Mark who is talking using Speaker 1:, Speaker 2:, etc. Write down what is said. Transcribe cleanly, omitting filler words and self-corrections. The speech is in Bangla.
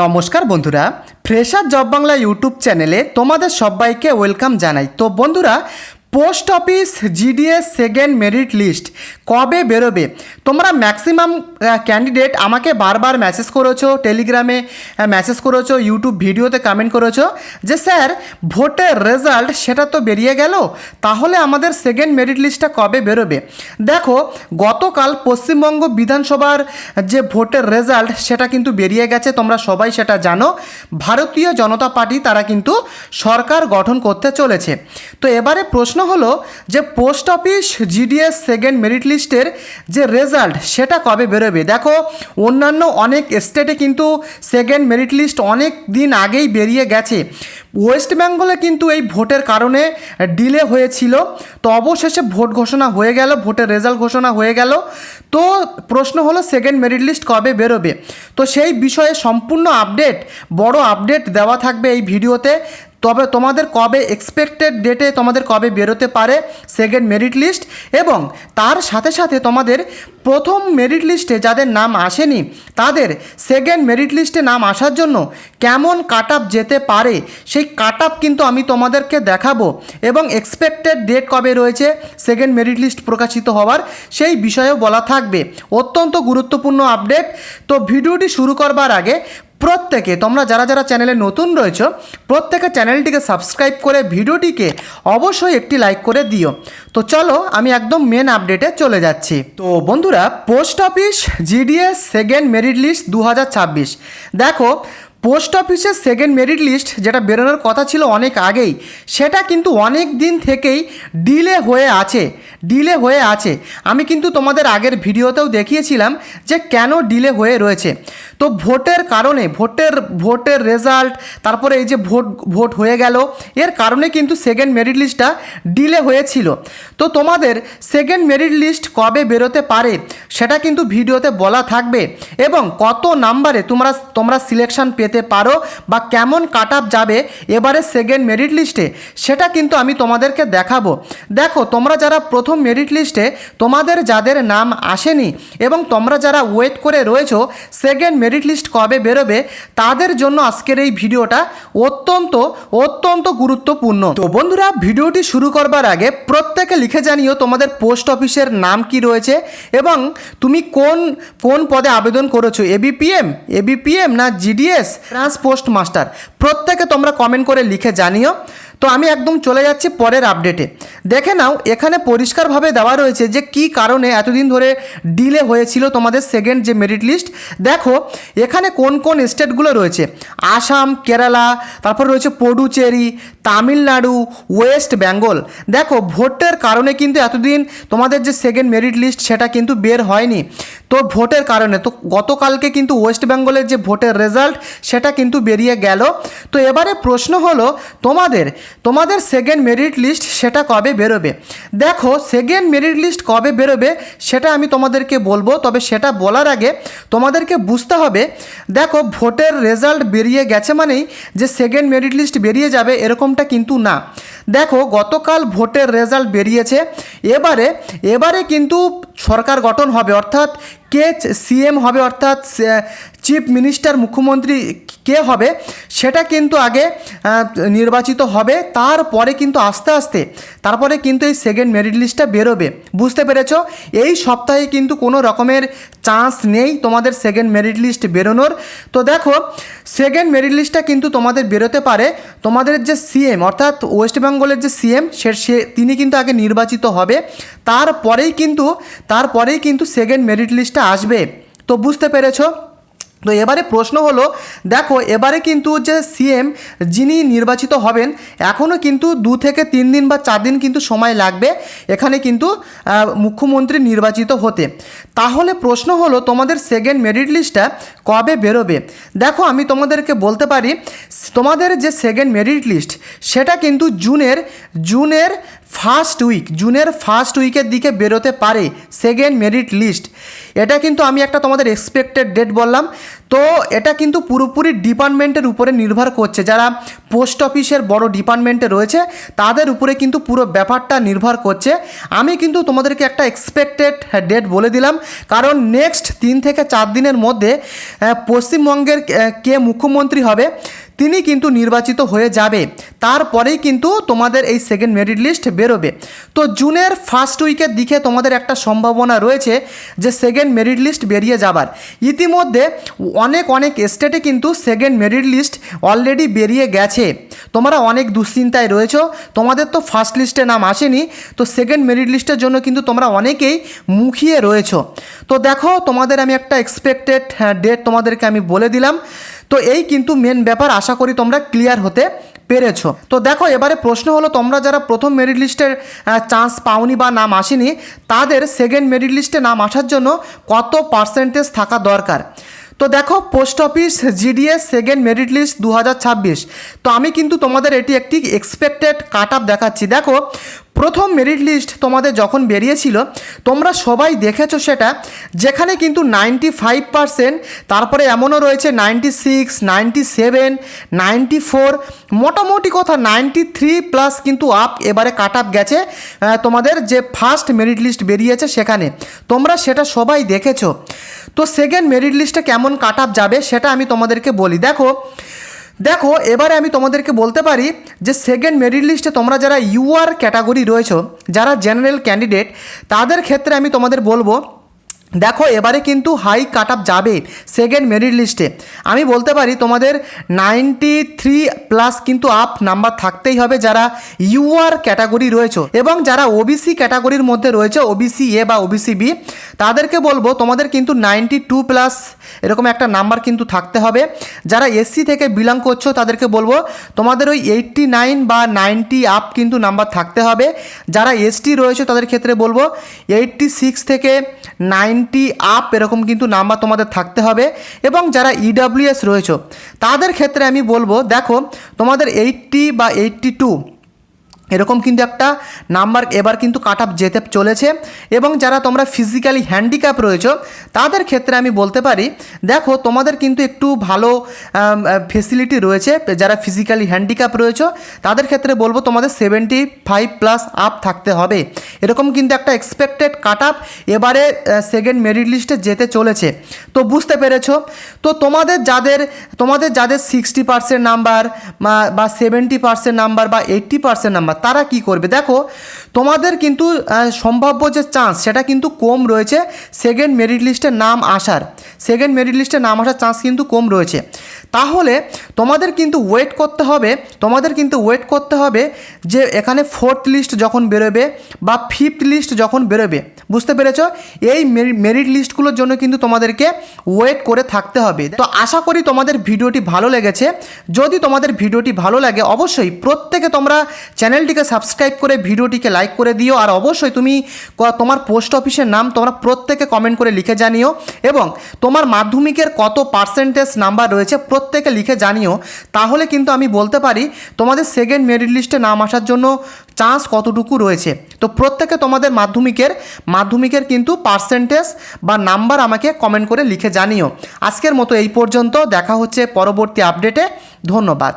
Speaker 1: নমস্কার বন্ধুরা, ফ্রেশার জব বাংলা ইউটিউব চ্যানেলে তোমাদের সবাইকে ওয়েলকাম জানাই। তো বন্ধুরা, post office GDS second merit list কবে বেরোবে? তোমরা ম্যাক্সিমাম ক্যান্ডিডেট আমাকে বারবার মেসেজ করেছো, টেলিগ্রামে মেসেজ করেছো, ইউটিউব ভিডিওতে কমেন্ট করেছো যে স্যার ভোটের রেজাল্ট সেটা তো বেরিয়ে গেল, তাহলে আমাদের সেকেন্ড মেরিট লিস্টটা কবে বেরোবে? দেখো, গতকাল পশ্চিমবঙ্গ বিধানসভার যে ভোটের রেজাল্ট সেটা কিন্তু বেরিয়ে গেছে, তোমরা সবাই সেটা জানো। ভারতীয় জনতা পার্টি তারা কিন্তু সরকার গঠন করতে চলেছে। তো এবারে প্রশ্ন হলো যে post office GDS second merit লিস্টের যে রেজাল্ট সেটা কবে বেরোবে? দেখো, অন্যান্য অনেক স্টেটে কিন্তু সেকেন্ড মেরিট লিস্ট অনেক দিন আগেই বেরিয়ে গেছে। ওয়েস্ট বেঙ্গলে কিন্তু এই ভোটের কারণে ডিলে হয়েছিল, তো অবশেষে ভোট ঘোষণা হয়ে গেল, ভোটের রেজাল্ট ঘোষণা হয়ে গেল। তো প্রশ্ন হলো সেকেন্ড মেরিট লিস্ট কবে বেরোবে? তো সেই বিষয়ে সম্পূর্ণ আপডেট, বড় আপডেট দেওয়া থাকবে এই ভিডিওতে। তবে তোমাদের কবে এক্সপেক্টেড ডেটে তোমাদের কবে বেরোতে পারে সেকেন্ড মেরিট লিস্ট, এবং তার সাথে সাথে তোমাদের প্রথম মেরিট লিস্টে যাদের নাম আসেনি তাদের সেকেন্ড মেরিট লিস্টে নাম আসার জন্য কেমন কাট আপ যেতে পারে সেই কাট আপ কিন্তু আমি তোমাদেরকে দেখাবো, এবং এক্সপেক্টেড ডেট কবে রয়েছে সেকেন্ড মেরিট লিস্ট প্রকাশিত হওয়ার সেই বিষয়েও বলা থাকবে। অত্যন্ত গুরুত্বপূর্ণ আপডেট। তো ভিডিওটি শুরু করবার আগে প্রত্যেকে তোমরা যারা যারা চ্যানেলে নতুন রয়েছো প্রত্যেকে চ্যানেলটিকে সাবস্ক্রাইব করে ভিডিওটিকে অবশ্যই একটি লাইক করে দিও। তো চলো আমি একদম মেন আপডেটে চলে যাচ্ছি। তো বন্ধুরা, post office GDS second merit list 2026, দেখো পোস্ট অফিসের সেকেন্ড মেরিট লিস্ট যেটা বেরোনোর কথা ছিল অনেক আগেই, সেটা কিন্তু অনেক দিন থেকেই ডিলে হয়ে আছে। আমি কিন্তু তোমাদের আগের ভিডিওতেও দেখিয়েছিলাম যে কেন ডিলে হয়ে রয়েছে। তো ভোটের কারণে, ভোটের রেজাল্ট, তারপরে এই যে ভোট হয়ে গেল, এর কারণে কিন্তু সেকেন্ড মেরিট লিস্টটা ডিলে হয়েছিল। তো তোমাদের সেকেন্ড মেরিট লিস্ট কবে বেরোতে পারে সেটা কিন্তু ভিডিওতে বলা থাকবে, এবং কত নাম্বারে তোমরা সিলেকশন পেতে পারো বা কেমন কাট আপ যাবে এবারে সেকেন্ড মেরিট লিস্টে সেটা কিন্তু আমি তোমাদেরকে দেখাবো। দেখো, তোমরা যারা প্রথম মেরিট লিস্টে তোমাদের যাদের নাম আসেনি এবং তোমরা যারা ওয়েট করে রয়েছো সেকেন্ড মেরিট লিস্ট কবে বেরোবে, তাদের জন্য আজকের এই ভিডিওটা অত্যন্ত গুরুত্বপূর্ণ। তো বন্ধুরা, ভিডিওটি শুরু করবার আগে প্রত্যেকে লিখে জানিও তোমাদের পোস্ট অফিসের নাম কি রয়েছে এবং তুমি কোন পদে আবেদন করেছো, এবিপিএম না জিডিএস ট্রান্সপোস্ট মাস্টার, প্রত্যেকে তোমরা কমেন্ট করে লিখে জানিও। তো আমি একদম চলে যাচ্ছি পরের আপডেটে। দেখে নাও, এখানে পরিষ্কারভাবে দেওয়া রয়েছে যে কী কারণে এতদিন ধরে ডিলে হয়েছিল তোমাদের সেকেন্ড যে মেরিট লিস্ট। দেখো, এখানে কোন কোন স্টেটগুলো রয়েছে: আসাম, কেরালা, তারপর রয়েছে পডুচেরি, তামিলনাড়ু, ওয়েস্ট বেঙ্গল। দেখো, ভোটের কারণে কিন্তু এতদিন তোমাদের যে সেকেন্ড মেরিট লিস্ট সেটা কিন্তু বের হয়নি। তো ভোটের কারণে তো গতকালকে কিন্তু ওয়েস্ট বেঙ্গলের যে ভোটের রেজাল্ট সেটা কিন্তু বেরিয়ে গেল। তো এবারে প্রশ্ন হলো তোমাদের সেকেন্ড মেরিট লিস্ট সেটা কবে বেরোবে? দেখো, সেকেন্ড মেরিট লিস্ট কবে বেরোবে সেটা আমি তোমাদেরকে বলবো, তবে সেটা বলার আগে তোমাদেরকে বুঝতে হবে, দেখো ভোটের রেজাল্ট বেরিয়ে গেছে মানেই যে সেকেন্ড মেরিট লিস্ট বেরিয়ে যাবে এরকমটা কিন্তু না। দেখো, গতকাল ভোটের রেজাল্ট বেরিয়েছে, এবারে কিন্তু সরকার গঠন হবে, অর্থাৎ কে সিএম হবে, অর্থাৎ চিফ মিনিস্টার, মুখ্যমন্ত্রী কে হবে সেটা কিন্তু আগে নির্বাচিত হবে, তারপরে কিন্তু আস্তে তারপরে কিন্তু এই সেকেন্ড মেরিট লিস্টটা বেরোবে। বুঝতে পেরেছো? এই সপ্তাহে কিন্তু কোনো রকমের চান্স নেই তোমাদের সেকেন্ড মেরিট লিস্ট বেরোনোর। তো দেখো, সেকেন্ড মেরিট লিস্টটা কিন্তু তোমাদের বেরোতে পারে, তোমাদের যে সিএম অর্থাৎ ওয়েস্ট বেঙ্গলের যে সিএম তিনি কিন্তু আগে নির্বাচিত হবে, তারপরেই কিন্তু সেকেন্ড মেরিট লিস্টটা আসবে। তো বুঝতে পেরেছো? তো এবারে প্রশ্ন হলো, দেখো এবারে কিন্তু যে সিএম যিনি নির্বাচিত হবেন এখনও কিন্তু 2 থেকে 3 দিন বা 4 দিন কিন্তু সময় লাগবে এখানে কিন্তু মুখ্যমন্ত্রী নির্বাচিত হতে। তাহলে প্রশ্ন হলো তোমাদের সেকেন্ড মেরিট লিস্টটা কবে বেরোবে? দেখো, আমি তোমাদেরকে বলতে পারি তোমাদের যে সেকেন্ড মেরিট লিস্ট সেটা কিন্তু জুনের ফার্স্ট উইক, জুনের ফার্স্ট উইকের দিকে বেরোতে পারে সেকেন্ড মেরিট লিস্ট। এটা কিন্তু আমি একটা তোমাদের এক্সপেক্টেড ডেট বললাম। তো এটা কিন্তু পুরোপুরি ডিপার্টমেন্টের উপরে নির্ভর করছে, যারা পোস্ট অফিসের বড় ডিপার্টমেন্টে রয়েছে তাদের উপরে কিন্তু পুরো ব্যাপারটা নির্ভর করছে। আমি কিন্তু তোমাদেরকে একটা এক্সপেক্টেড ডেট বলে দিলাম, কারণ নেক্সট 3 থেকে 4 দিনের মধ্যে পশ্চিমবঙ্গের কে মুখ্যমন্ত্রী হবে তিনি কিন্তু নির্বাচিত হয়ে যাবে, তারপরেই কিন্তু তোমাদের এই সেকেন্ড মেরিট লিস্ট বেরোবে। তো জুনের ফার্স্ট উইকের দিকে তোমাদের একটা সম্ভাবনা রয়েছে যে সেকেন্ড মেরিট লিস্ট বেরিয়ে যাবার। ইতিমধ্যে অনেক স্টেটে কিন্তু সেকেন্ড মেরিট লিস্ট অলরেডি বেরিয়ে গেছে। তোমরা অনেক দুশ্চিন্তায় রয়েছো, তোমাদের তো ফার্স্ট লিস্টে নাম আসেনি, তো সেকেন্ড মেরিট লিস্টের জন্য কিন্তু তোমরা অনেকেই মুখিয়ে রয়েছো। তো দেখো, তোমাদের আমি একটা এক্সপেক্টেড ডেট তোমাদেরকে আমি বলে দিলাম। তো এই কিন্তু মেন ব্যাপার, আশা করি তোমরা ক্লিয়ার হতে পেরেছো। তো দেখো, এবারে প্রশ্ন হলো, তোমরা যারা প্রথম মেরিট লিস্টের চান্স পাওনি বা নাম আসেনি, তাদের সেকেন্ড মেরিট লিস্টে নাম আসার জন্য কত পার্সেন্টেজ থাকা দরকার। তো দেখো, post office GDS second merit list 2026। তো আমি কিন্তু তোমাদের এটি একটি এক্সপেক্টেড কাট আপ দেখাচ্ছি। দেখো, প্রথম মেরিট লিস্ট তোমাদের যখন বেরিয়েছিল তোমরা সবাই দেখেছো সেটা, যেখানে কিন্তু 95%, তারপরে এমনও রয়েছে 96, 97, 94, মোটামুটি কথা 93+ কিন্তু আপ এবারে কাট আপ গেছে তোমাদের যে ফার্স্ট মেরিট লিস্ট বেরিয়েছে সেখানে, তোমরা সেটা সবাই দেখেছো। তো সেকেন্ড মেরিট লিস্টে কেমন কাট আপ যাবে সেটা আমি তোমাদেরকে বলি। দেখো এবারে আমি তোমাদেরকে বলতে পারি যে সেকেন্ড মেরিট লিস্টে তোমরা যারা ইউআর ক্যাটাগরি রয়েছো, যারা জেনারেল ক্যান্ডিডেট, তাদের ক্ষেত্রে আমি তোমাদের বলবো, দেখো এবারে কিন্তু হাই কাট আপ যাবে সেকেন্ড মেরিট লিস্টে। আমি বলতে পারি তোমাদের 93+ কিন্তু আপ নাম্বার থাকতেই হবে যারা ইউআর ক্যাটাগরি রয়েছে, এবং যারা ওবিসি ক্যাটাগরির মধ্যে রয়েছে, ওবিসি এ বা ওবিসি বি, তাদেরকে বলবো তোমাদের কিন্তু 92+ এরকম একটা নাম্বার কিন্তু থাকতে হবে। যারা এসসি থেকে বিলং করছো তাদেরকে বলবো তোমাদের ওই 89 বা 90 আপ কিন্তু নাম্বার থাকতে হবে। যারা এসটি রয়েছে তাদের ক্ষেত্রে বলবো 86 থেকে 90 আপ এরকম কিন্তু নাম্বার তোমাদের থাকতে হবে। এবং যারা ইডাব্লিউএস রয়েছে তাদের ক্ষেত্রে আমি বলবো, দেখো তোমাদের 80 বা 82 এরকম কিন্তু একটা নাম্বার এবার কিন্তু কাট আপ যেতে চলেছে। এবং যারা তোমরা ফিজিক্যালি হ্যান্ডিক্যাপ রয়েছো তাদের ক্ষেত্রে আমি বলতে পারি, দেখো তোমাদের কিন্তু একটু ভালো ফেসিলিটি রয়েছে। যারা ফিজিক্যালি হ্যান্ডিক্যাপ রয়েছো তাদের ক্ষেত্রে বলবো তোমাদের 75+ আপ থাকতে হবে। এরকম কিন্তু একটা এক্সপেক্টেড কাট আপ এবারে সেকেন্ড মেরিট লিস্টে যেতে চলেছে। তো বুঝতে পেরেছো। তো তোমাদের যাদের 60% নাম্বার বা 70% নাম্বার বা 80% নাম্বার, তারা কি করবে? দেখো তোমাদের কিন্তু সম্ভাব্য যে চান্স সেটা কিন্তু কম রয়েছে সেকেন্ড মেরিট লিস্টের নাম আসার। সেকেন্ড মেরিট লিস্টে নাম আসার চান্স কিন্তু কম রয়েছে। তাহলে তোমাদের কিন্তু ওয়েট করতে হবে যে এখানে ফোর্থ লিস্ট যখন বেরোবে বা ফিফথ লিস্ট যখন বেরোবে, বুঝতে পেরেছো? এই মেরিট লিস্টগুলোর জন্য কিন্তু তোমাদেরকে ওয়েট করে থাকতে হবে। তো আশা করি তোমাদের ভিডিওটি ভালো লেগেছে। যদি তোমাদের ভিডিওটি ভালো লাগে অবশ্যই প্রত্যেকে তোমরা চ্যানেলটিকে সাবস্ক্রাইব করে ভিডিওটিকে লাইক করে দিও। আর অবশ্যই তুমি তোমার পোস্ট অফিসের নাম তোমরা প্রত্যেকে কমেন্ট করে লিখে জানিও, এবং তোমার মাধ্যমিকের কত পার্সেন্টেজ নাম্বার রয়েছে প্রত্যেকে লিখে জানিও। তাহলে কিন্তু আমি বলতে পারি তোমাদের সেকেন্ড মেরিট লিস্টে নাম আসার জন্য চান্স কতটুকু রয়েছে। তো প্রত্যেকে তোমাদের মাধ্যমিকের কিন্তু পার্সেন্টেজ বা নাম্বার আমাকে কমেন্ট করে লিখে জানিও। আজকের মতো এই পর্যন্ত, দেখা হচ্ছে পরবর্তী আপডেটে। ধন্যবাদ।